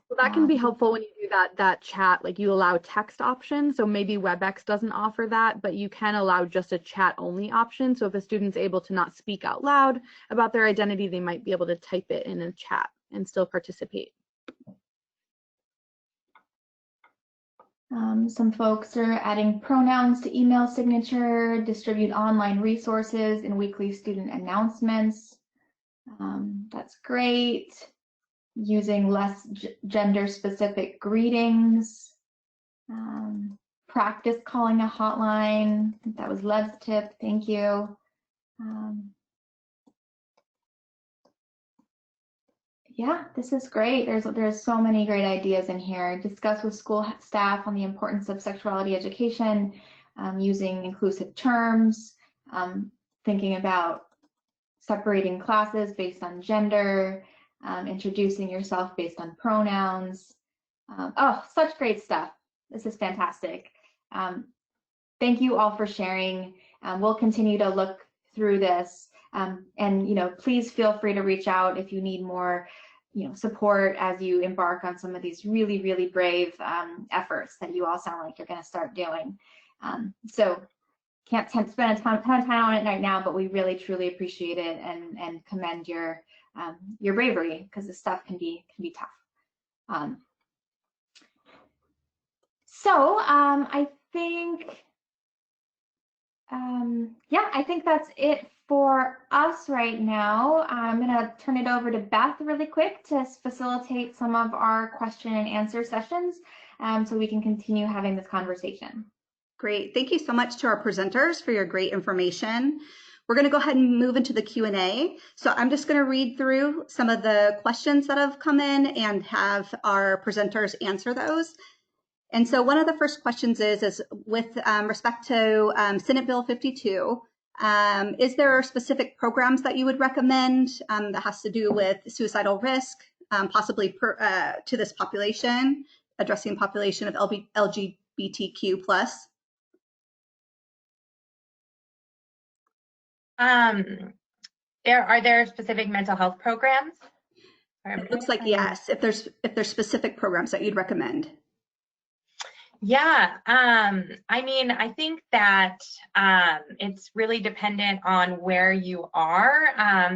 Well, that can be helpful when you do that chat, like you allow text option. So maybe WebEx doesn't offer that, but you can allow just a chat only option. So if a student's able to not speak out loud about their identity, they might be able to type it in a chat and still participate.
Some folks are adding pronouns to email signature, distribute online resources and weekly student announcements. That's great. Using less gender-specific greetings, practice calling a hotline. I think that was Lev's tip. Thank you. Yeah, this is great. There's so many great ideas in here. Discuss with school staff on the importance of sexuality education, using inclusive terms, thinking about separating classes based on gender, introducing yourself based on pronouns. Oh, such great stuff. This is fantastic. Thank you all for sharing. We'll continue to look through this, and please feel free to reach out if you need more support as you embark on some of these really, really brave efforts that you all sound like you're going to start doing. So can't spend a ton of time on it right now, but we really truly appreciate it and commend your bravery, because this stuff can be tough. So I think I think that's it for us right now. I'm going to turn it over to Beth really quick to facilitate some of our question and answer sessions, so we can continue having this conversation.
Great. Thank you so much to our presenters for your great information. We're going to go ahead and move into the Q&A. So I'm just going to read through some of the questions that have come in and have our presenters answer those. And so one of the first questions is with respect to Senate Bill 52, is there specific programs that you would recommend that has to do with suicidal risk, possibly to this population, addressing population of LGBTQ+?
Are there specific mental health programs?
It looks like yes, if there's specific programs that you'd recommend.
Yeah, I mean, I think that it's really dependent on where you are.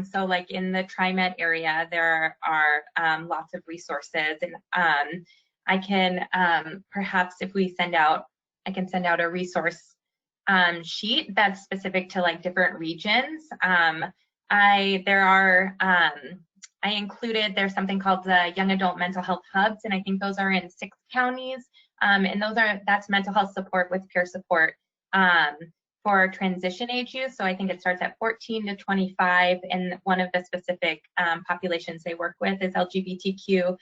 So like in the TriMet area, there are lots of resources, and I can perhaps, if we send out, I can send out a resource sheet that's specific to like different regions. There are I included, there's something called the Young Adult Mental Health Hubs, and I think those are in 6 counties. And that's mental health support with peer support for transition age youth. So I think it starts at 14 to 25, and one of the specific populations they work with is LGBTQ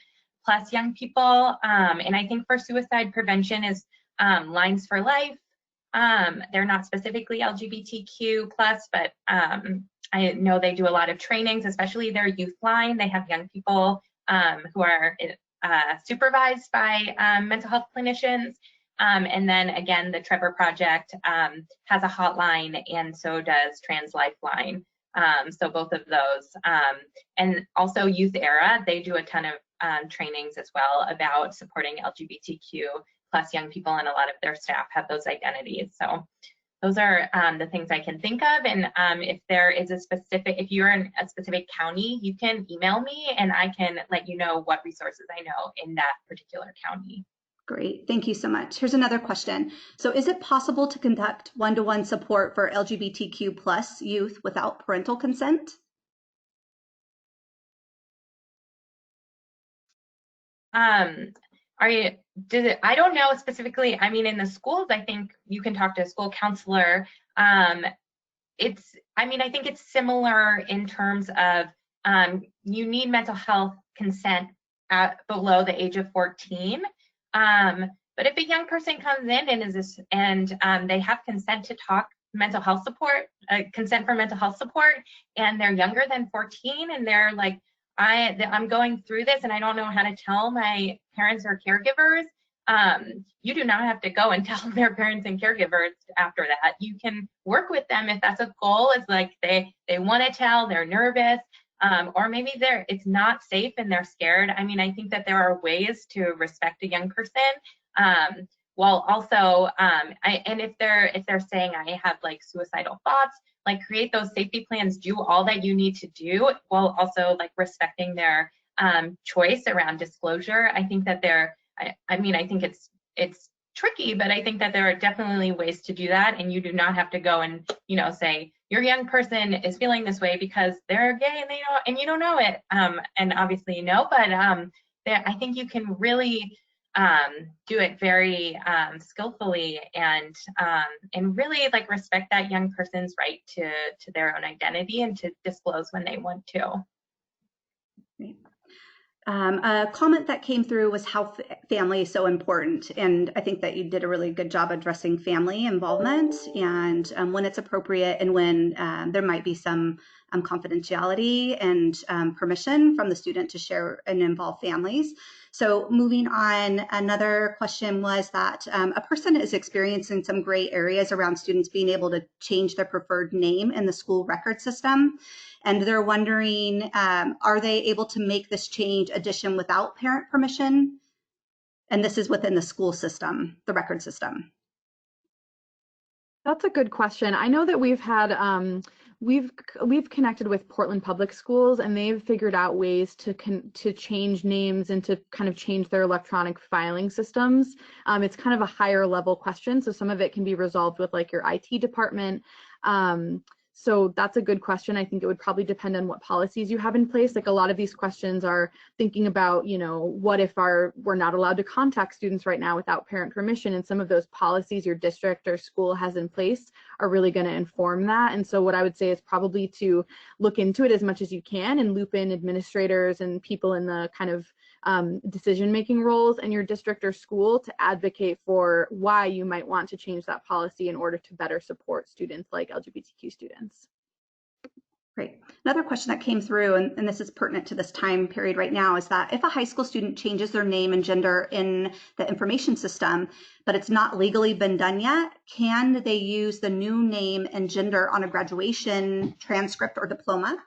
plus young people. And I think for suicide prevention is Lines for Life. They're not specifically LGBTQ plus, but I know they do a lot of trainings, especially their youth line. They have young people who are supervised by mental health clinicians. And then again, the Trevor Project has a hotline, and so does Trans Lifeline. So both of those. And also Youth Era, they do a ton of trainings as well about supporting LGBTQ plus young people, and a lot of their staff have those identities. So those are the things I can think of. And if there is if you're in a specific county, you can email me and I can let you know what resources I know in that particular county.
Great, thank you so much. Here's another question. So is it possible to conduct one-to-one support for LGBTQ plus youth without parental consent?
I don't know specifically. I mean, in the schools, I think you can talk to a school counselor. I think it's similar in terms of you need mental health consent below the age of 14. But if a young person comes in and they have consent to talk mental health support, consent for mental health support, and they're younger than 14, and they're like, I'm going through this and I don't know how to tell my parents or caregivers, you do not have to go and tell their parents and caregivers after that. You can work with them if that's a goal, is like they want to tell, they're nervous, or maybe it's not safe and they're scared. I mean, I think that there are ways to respect a young person, while also, and if they're saying I have like suicidal thoughts, like create those safety plans, do all that you need to do, while also like respecting their choice around disclosure. I think that I think it's tricky, but I think that there are definitely ways to do that, and you do not have to go and say your young person is feeling this way because they're gay and you don't know it, and obviously you know, but I think you can really do it very skillfully and really like respect that young person's right to their own identity and to disclose when they want to.
Great. A comment that came through was how family is so important, and I think that you did a really good job addressing family involvement and when it's appropriate and when there might be some confidentiality and permission from the student to share and involve families. So moving on, another question was that a person is experiencing some gray areas around students being able to change their preferred name in the school record system. And they're wondering, are they able to make this change addition without parent permission? And this is within the school system, the record system.
That's a good question. I know that we've had, we've connected with Portland Public Schools, and they've figured out ways to change names and to kind of change their electronic filing systems. It's kind of a higher level question, so some of it can be resolved with like your IT department. So that's a good question. I think it would probably depend on what policies you have in place. Like a lot of these questions are thinking about, what if we're not allowed to contact students right now without parent permission, and some of those policies your district or school has in place are really going to inform that. And so what I would say is probably to look into it as much as you can and loop in administrators and people in the kind of decision-making roles in your district or school to advocate for why you might want to change that policy in order to better support students like LGBTQ students.
Great. Another question that came through, and this is pertinent to this time period right now, is that if a high school student changes their name and gender in the information system, but it's not legally been done yet, can they use the new name and gender on a graduation transcript or diploma?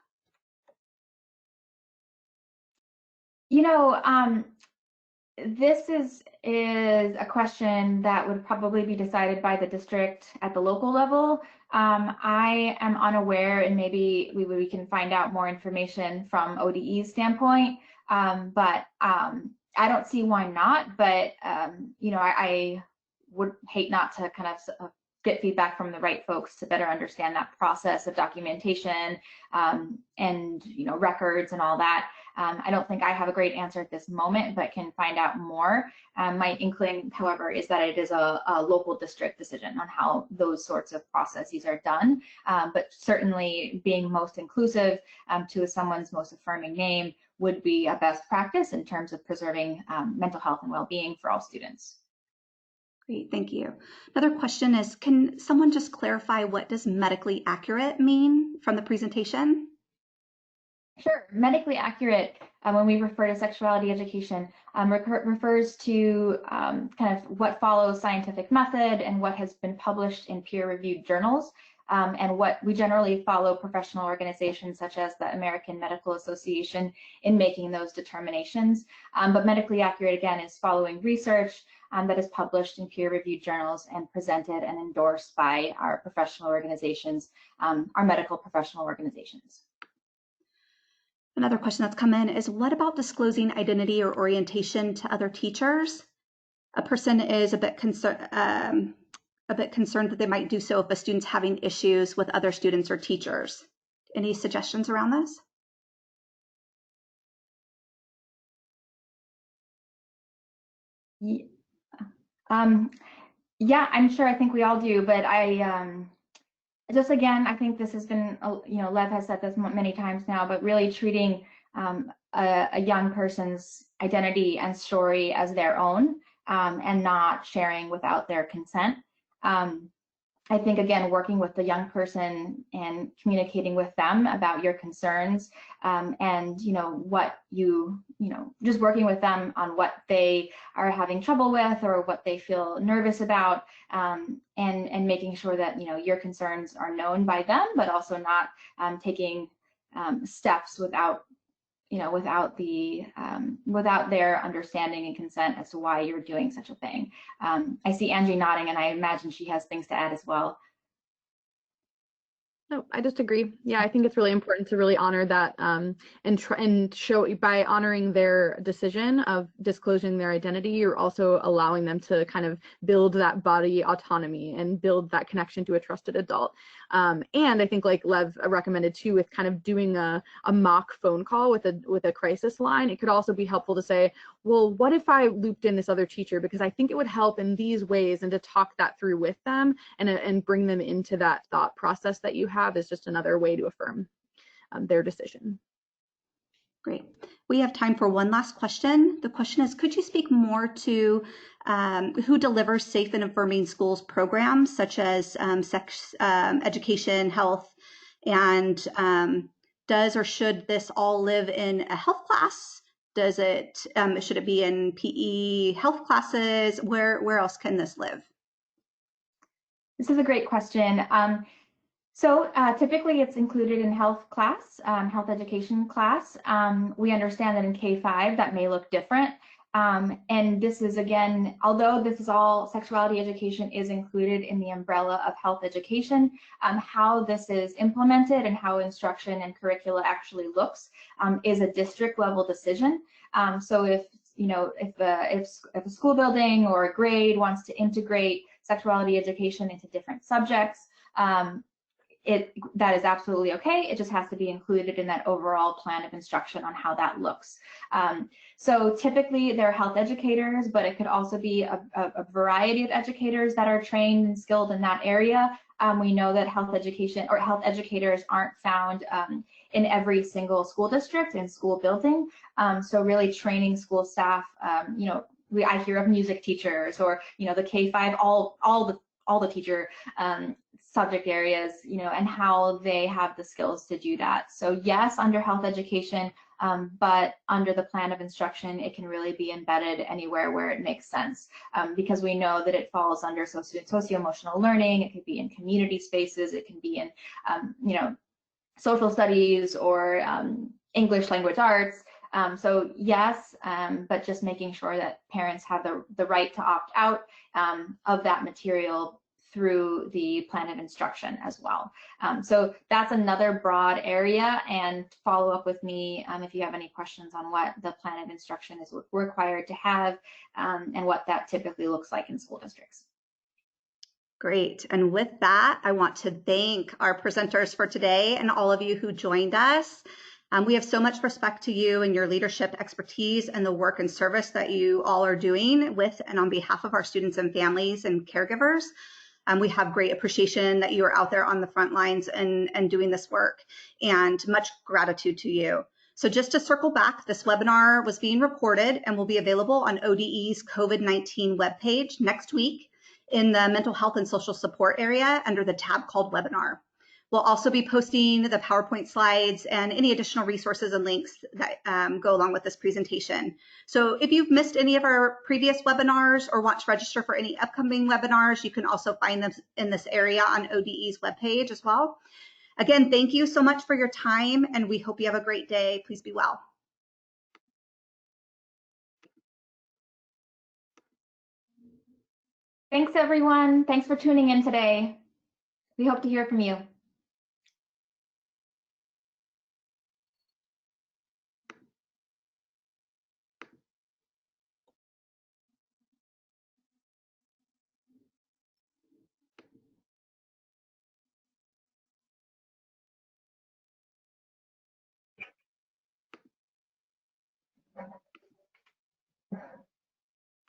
This is a question that would probably be decided by the district at the local level. I am unaware, and maybe we can find out more information from ODE's standpoint, but I don't see why not. But I would hate not to kind of get feedback from the right folks to better understand that process of documentation and records and all that. I don't think I have a great answer at this moment, but can find out more. My inkling, however, is that it is a local district decision on how those sorts of processes are done. But certainly being most inclusive to someone's most affirming name would be a best practice in terms of preserving mental health and well-being for all students.
Great, thank you. Another question is, can someone just clarify what does medically accurate mean from the presentation?
Sure. Medically accurate, when we refer to sexuality education, refers to kind of what follows scientific method and what has been published in peer-reviewed journals, and what we generally follow professional organizations such as the American Medical Association in making those determinations. But medically accurate, again, is following research that is published in peer-reviewed journals and presented and endorsed by our professional organizations, our medical professional organizations.
Another question that's come in is, what about disclosing identity or orientation to other teachers? A person is a bit concerned that they might do so if a student's having issues with other students or teachers. Any suggestions around this?
Yeah, I'm sure. I think we all do, but just again, I think this has been, Lev has said this many times now, but really treating a young person's identity and story as their own, and not sharing without their consent. I think, again, working with the young person and communicating with them about your concerns, and what just working with them on what they are having trouble with or what they feel nervous about, and making sure that your concerns are known by them, but also not taking steps without without their understanding and consent as to why you're doing such a thing. I see Angie nodding, and I imagine she has things to add as well.
No, I just agree. Yeah, I think it's really important to really honor that, and show by honoring their decision of disclosing their identity, you're also allowing them to kind of build that body autonomy and build that connection to a trusted adult. And I think, like Lev recommended too, with kind of doing a mock phone call with a crisis line, it could also be helpful to say, well, what if I looped in this other teacher, because I think it would help in these ways, and to talk that through with them and bring them into that thought process that you have is just another way to affirm their decision.
Great. We have time for one last question. The question is, could you speak more to who delivers safe and affirming schools programs such as sex education, health, and does or should this all live in a health class? Does it should it be in PE health classes? Where else can this live?
This is a great question. So typically it's included in health class, health education class. We understand that in K-5 that may look different. And this is, again, although this is all sexuality education is included in the umbrella of health education, how this is implemented and how instruction and curricula actually looks is a district level decision. So if a school building or a grade wants to integrate sexuality education into different subjects, that is absolutely okay. It just has to be included in that overall plan of instruction on how that looks. So typically they're health educators, but it could also be a variety of educators that are trained and skilled in that area. We know that health education or health educators aren't found in every single school district and school building. So really training school staff, I hear of music teachers or, the K-5, all the teacher subject areas, and how they have the skills to do that. So yes, under health education, but under the plan of instruction, it can really be embedded anywhere where it makes sense, because we know that it falls under socio-emotional learning. It could be in community spaces. It can be in, social studies or English language arts. So yes, but just making sure that parents have the right to opt out of that material through the plan of instruction as well. So that's another broad area, and follow up with me if you have any questions on what the plan of instruction is required to have and what that typically looks like in school districts.
Great. And with that, I want to thank our presenters for today and all of you who joined us. We have so much respect to you and your leadership expertise and the work and service that you all are doing with and on behalf of our students and families and caregivers. We have great appreciation that you are out there on the front lines and doing this work, and much gratitude to you. So just to circle back, this webinar was being recorded and will be available on ODE's COVID-19 webpage next week in the mental health and social support area under the tab called webinar. We'll also be posting the PowerPoint slides and any additional resources and links that go along with this presentation. So if you've missed any of our previous webinars or want to register for any upcoming webinars, you can also find them in this area on ODE's webpage as well. Again, thank you so much for your time, and we hope you have a great day. Please be well.
Thanks, everyone. Thanks for tuning in today. We hope to hear from you.